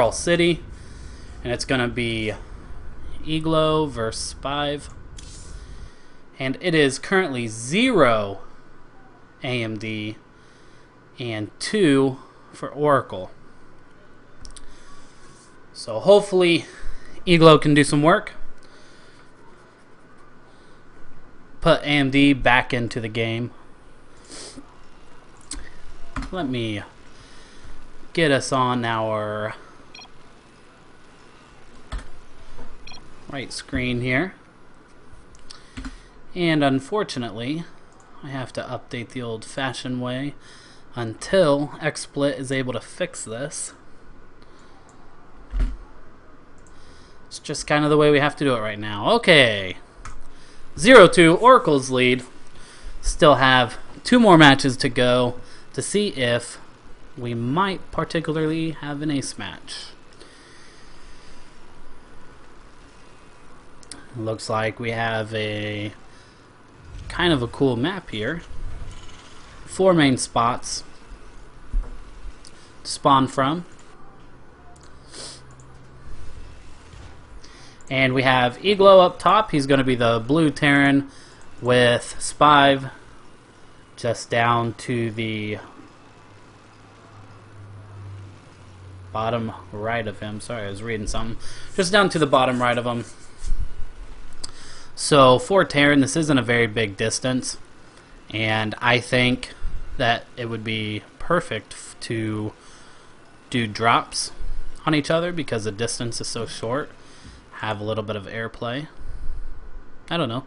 Pearl City, and it's going to be Eaglo versus Spive. And it is currently 0 AMD and 2 for Oracle. So hopefully Eaglo can do some work. Put AMD back into the game. Let me get us on our right screen here. And unfortunately, I have to update the old-fashioned way until XSplit is able to fix this. It's just kind of the way we have to do it right now. Okay. 0-2, Oracle's lead. Still have 2 more matches to go to see if we might particularly have an ace match. Looks like we have a kind of a cool map here. 4 main spots to spawn from. And we have Eaglo up top. He's going to be the blue Terran with Spive just down to the bottom right of him. Sorry, I was reading something. Just down to the bottom right of him. So for Terran, this isn't a very big distance. And I think that it would be perfect to do drops on each other because the distance is so short. Have a little bit of airplay. I don't know.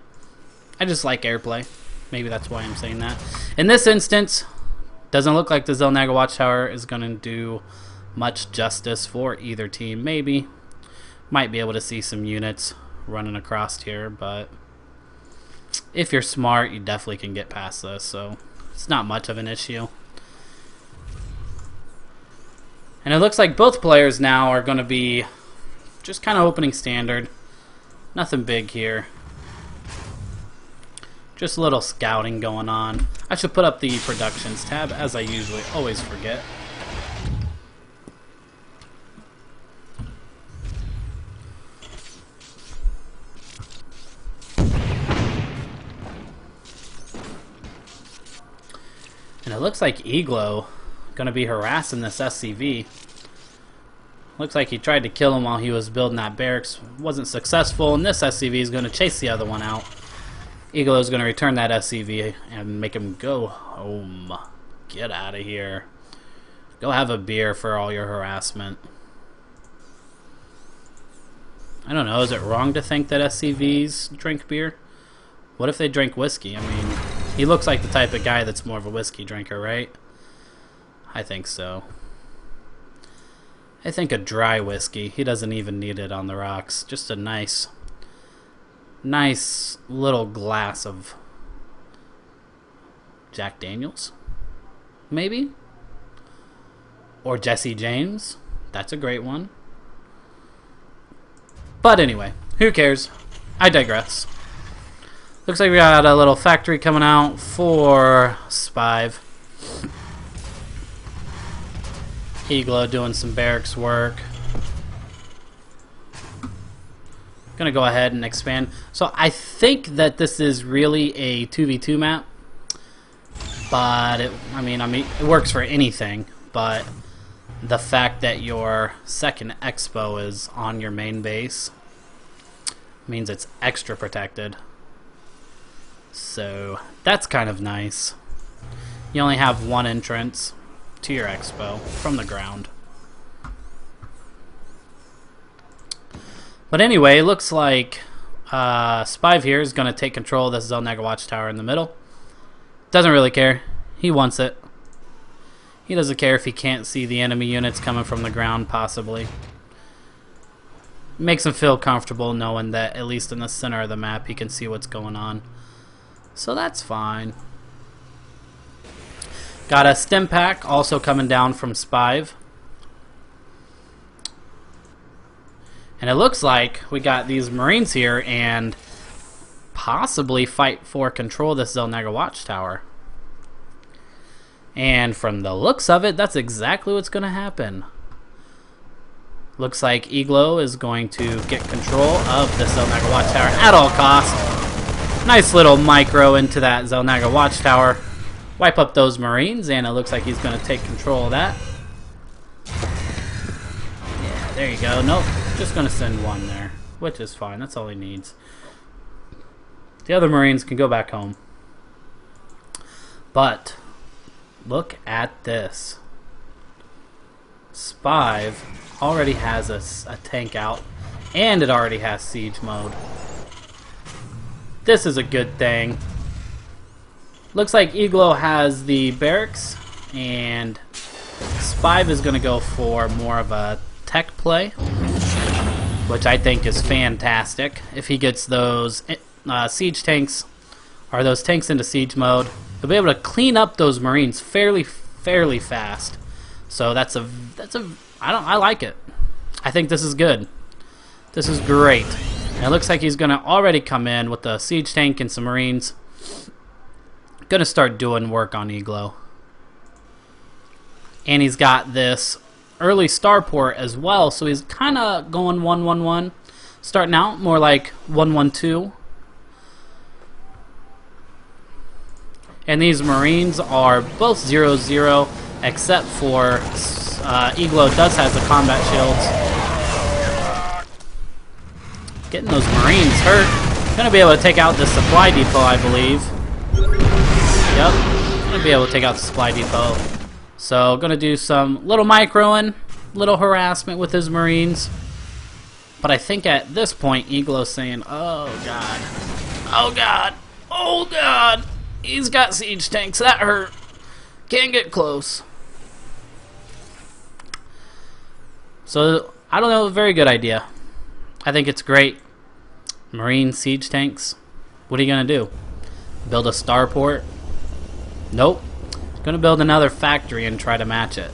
I just like airplay. Maybe that's why I'm saying that. In this instance, doesn't look like the Zelnaga Watchtower is going to do much justice for either team. Maybe. Might be able to see some units running across here, but if you're smart, you definitely can get past this, so it's not much of an issue. And it looks like both players now are going to be just kind of opening standard. Nothing big here. Just a little scouting going on. I should put up the productions tab, as I usually always forget. And it looks like Eaglo going to be harassing this SCV. Looks like he tried to kill him while he was building that barracks. Wasn't successful, and this SCV is going to chase the other one out. Eaglo is going to return that SCV and make him go home. Get out of here. Go have a beer for all your harassment. I don't know, is it wrong to think that SCVs drink beer? What if they drink whiskey? I mean, he looks like the type of guy that's more of a whiskey drinker, right? I think so. I think a dry whiskey. He doesn't even need it on the rocks. Just a nice little glass of Jack Daniels, maybe? Or Jesse James. That's a great one. But anyway, who cares? I digress. Looks like we got a little factory coming out for Spive. Eaglo doing some barracks work. Gonna go ahead and expand. So I think that this is really a 2v2 map, but it works for anything. But the fact that your second expo is on your main base means it's extra protected. So that's kind of nice. You only have one entrance to your expo from the ground. But anyway, it looks like Spive here is going to take control of this Zelnaga Watchtower in the middle. Doesn't really care. He wants it. He doesn't care if he can't see the enemy units coming from the ground, possibly. Makes him feel comfortable knowing that at least in the center of the map he can see what's going on. So that's fine. Got a stim pack also coming down from Spive. And it looks like we got these Marines here and possibly fight for control of this Zelnaga Watchtower. And from the looks of it, that's exactly what's going to happen. Looks like Eaglo is going to get control of the Zelnaga Watchtower at all costs. Nice little micro into that Zelnaga Watchtower. Wipe up those Marines, and it looks like he's going to take control of that. Yeah, there you go. Nope, just going to send one there, which is fine. That's all he needs. The other Marines can go back home. But look at this. Spive already has a tank out, and it already has siege mode. This is a good thing. Looks like Eaglo has the barracks, and Spive is going to go for more of a tech play, which I think is fantastic. If he gets those siege tanks, or those tanks into siege mode, he'll be able to clean up those Marines fairly fast. So I like it. I think this is good. This is great. And it looks like he's going to already come in with a siege tank and some Marines. Going to start doing work on Eaglo. And he's got this early starport as well, so he's kind of going 1-1-1. Starting out more like 1-1-2. And these Marines are both 0-0, except for Eaglo does has the combat shields. Getting those Marines hurt. Gonna be able to take out the supply depot, I believe. Yep, gonna be able to take out the supply depot. So gonna do some little microing, little harassment with his Marines. But I think at this point, Eaglo's saying, "Oh God, oh God, oh God, he's got siege tanks. That hurt. Can't get close." So I don't know. A very good idea. I think it's great. Marine siege tanks. What are you gonna do? Build a starport? Nope. Gonna build another factory and try to match it.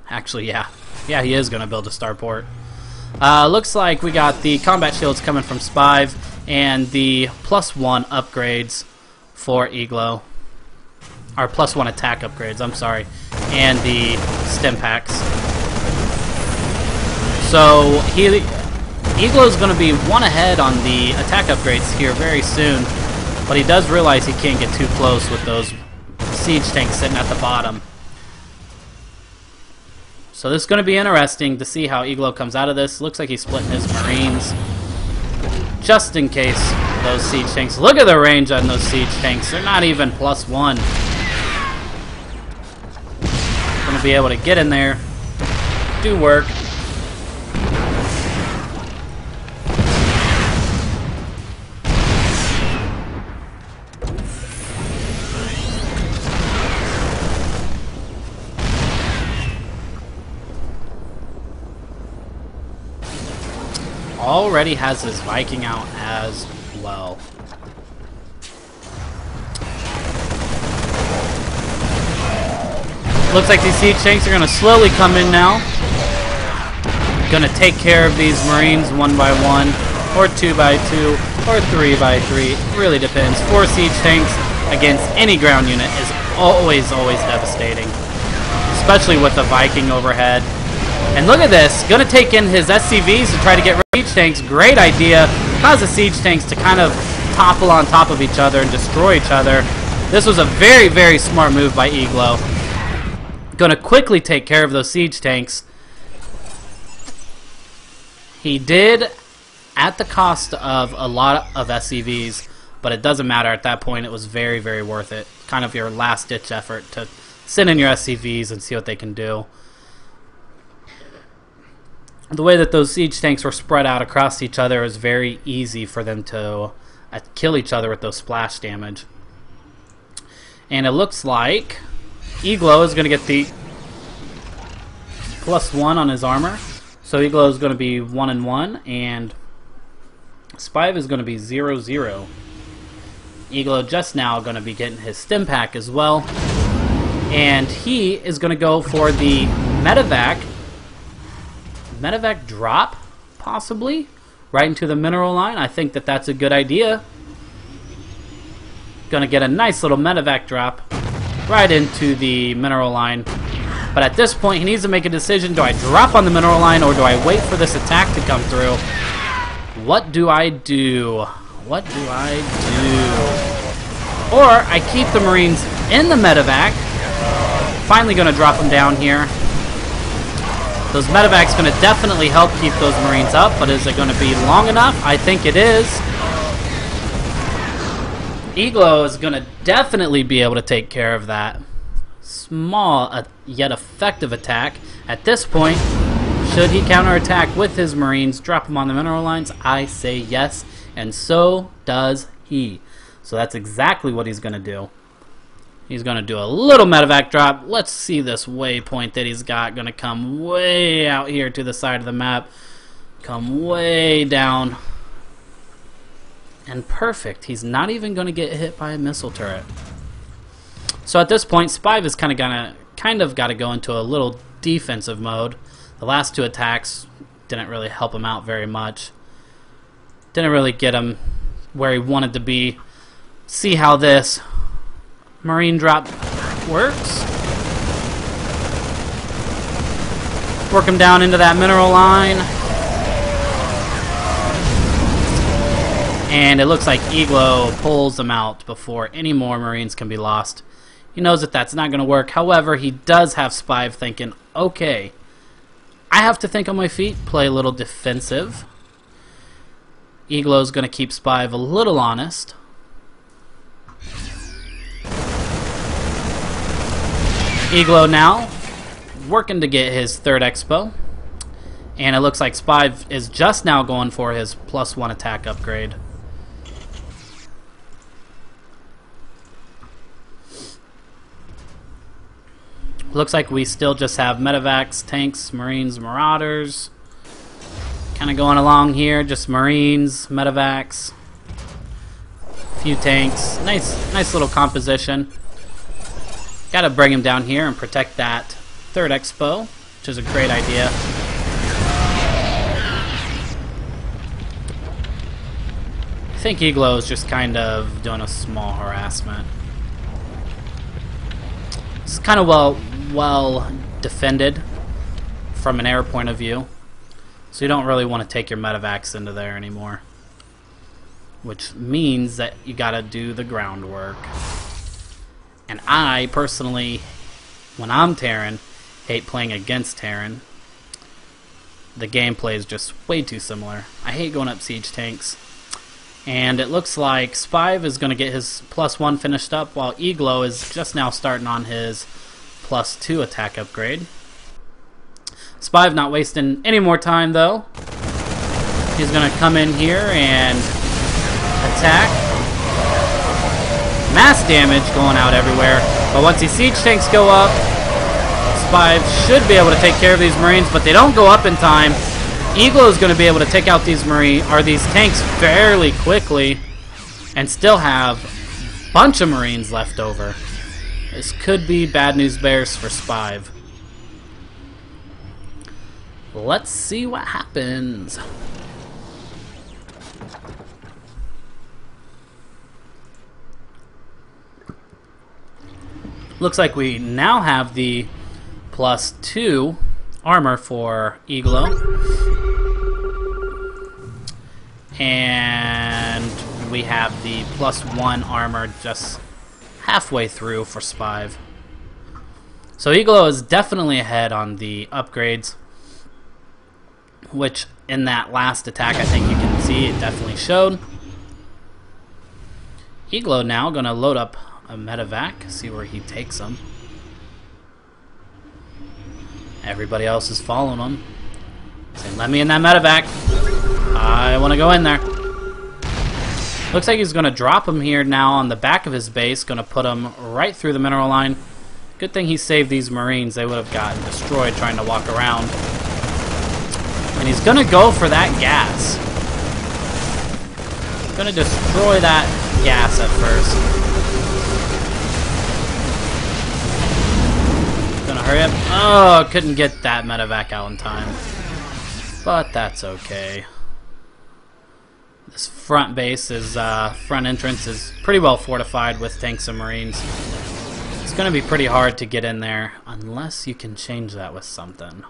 Actually, yeah. Yeah, he is gonna build a starport. Looks like we got the combat shields coming from Spive and the +1 upgrades for Eaglo. Or +1 attack upgrades, I'm sorry. And the stim packs. So Eaglo's going to be one ahead on the attack upgrades here very soon, but he does realize he can't get too close with those siege tanks sitting at the bottom. So this is going to be interesting to see how Eaglo comes out of this. Looks like he's splitting his Marines just in case those siege tanks. Look at the range on those siege tanks. They're not even +1. Going to be able to get in there, do work. Already has his Viking out as well. Looks like these siege tanks are going to slowly come in now. Going to take care of these Marines 1 by 1, or 2 by 2, or 3 by 3. Really depends. 4 siege tanks against any ground unit is always devastating, especially with the Viking overhead. And look at this, gonna take in his SCVs to try to get rid of siege tanks. Great idea. Cause the siege tanks to kind of topple on top of each other and destroy each other. This was a very smart move by Eaglo. Gonna quickly take care of those siege tanks. He did at the cost of a lot of SCVs, but it doesn't matter at that point. It was very worth it. Kind of your last ditch effort to send in your SCVs and see what they can do. The way that those siege tanks were spread out across each other is very easy for them to kill each other with those splash damage. And it looks like Eaglo is going to get the +1 on his armor. So Eaglo is going to be 1-1, and Spive is going to be 0-0. Eaglo just now going to be getting his stim pack as well. And he is going to go for the medevac drop, possibly, right into the mineral line. I think that that's a good idea. Gonna get a nice little medevac drop right into the mineral line. But at this point, he needs to make a decision. Do I drop on the mineral line, or do I wait for this attack to come through? What do I do? What do I do? Or I keep the Marines in the medevac. Finally going to drop them down here. Those medevacs going to definitely help keep those Marines up, but is it going to be long enough? I think it is. Eaglo is going to definitely be able to take care of that small yet effective attack. At this point, should he counterattack with his Marines, drop them on the mineral lines? I say yes, and so does he. So that's exactly what he's going to do. He's going to do a little medevac drop. Let's see this waypoint that he's got. Going to come way out here to the side of the map. Come way down. And perfect. He's not even going to get hit by a missile turret. So at this point, Spive is kind of got to go into a little defensive mode. The last two attacks didn't really help him out very much. Didn't really get him where he wanted to be. See how this Marine drop works. Work him down into that mineral line. And it looks like Eaglo pulls them out before any more Marines can be lost. He knows that that's not going to work. However, he does have Spive thinking, okay, I have to think on my feet, play a little defensive. Eaglo's going to keep Spive a little honest. Eaglo now working to get his third expo, and it looks like Spive is just now going for his +1 attack upgrade. Looks like we still just have medevacs, tanks, Marines, Marauders. Kind of going along here, just Marines, medevacs, a few tanks. Nice little composition. Got to bring him down here and protect that third expo, which is a great idea. I think Eaglo is just kind of doing a small harassment. It's kind of well defended from an air point of view, so you don't really want to take your medevacs into there anymore, which means that you got to do the groundwork. And I personally, when I'm Terran, hate playing against Terran. The gameplay is just way too similar. I hate going up siege tanks. And it looks like Spive is going to get his +1 finished up, while Eaglo is just now starting on his +2 attack upgrade. Spive not wasting any more time though. He's going to come in here and attack. Mass damage going out everywhere, but once these siege tanks go up, Spive should be able to take care of these Marines, but they don't go up in time. Eaglo is going to be able to take out these these tanks fairly quickly, and still have a bunch of Marines left over. This could be bad news bears for Spive. Let's see what happens. Looks like we now have the +2 armor for Eaglo. And we have the +1 armor just halfway through for Spive. So Eaglo is definitely ahead on the upgrades, which in that last attack I think you can see it definitely showed. Eaglo now going to load up a medevac, see where he takes him. Everybody else is following him, saying, let me in that medevac. I want to go in there. Looks like he's going to drop him here now on the back of his base, going to put him right through the mineral line. Good thing he saved these Marines. They would have gotten destroyed trying to walk around. And he's going to go for that gas. He's going to destroy that gas at first. Hurry up. Oh, couldn't get that medevac out in time. But that's okay. This front base is, front entrance is pretty well fortified with tanks and Marines. It's going to be pretty hard to get in there unless you can change that with something.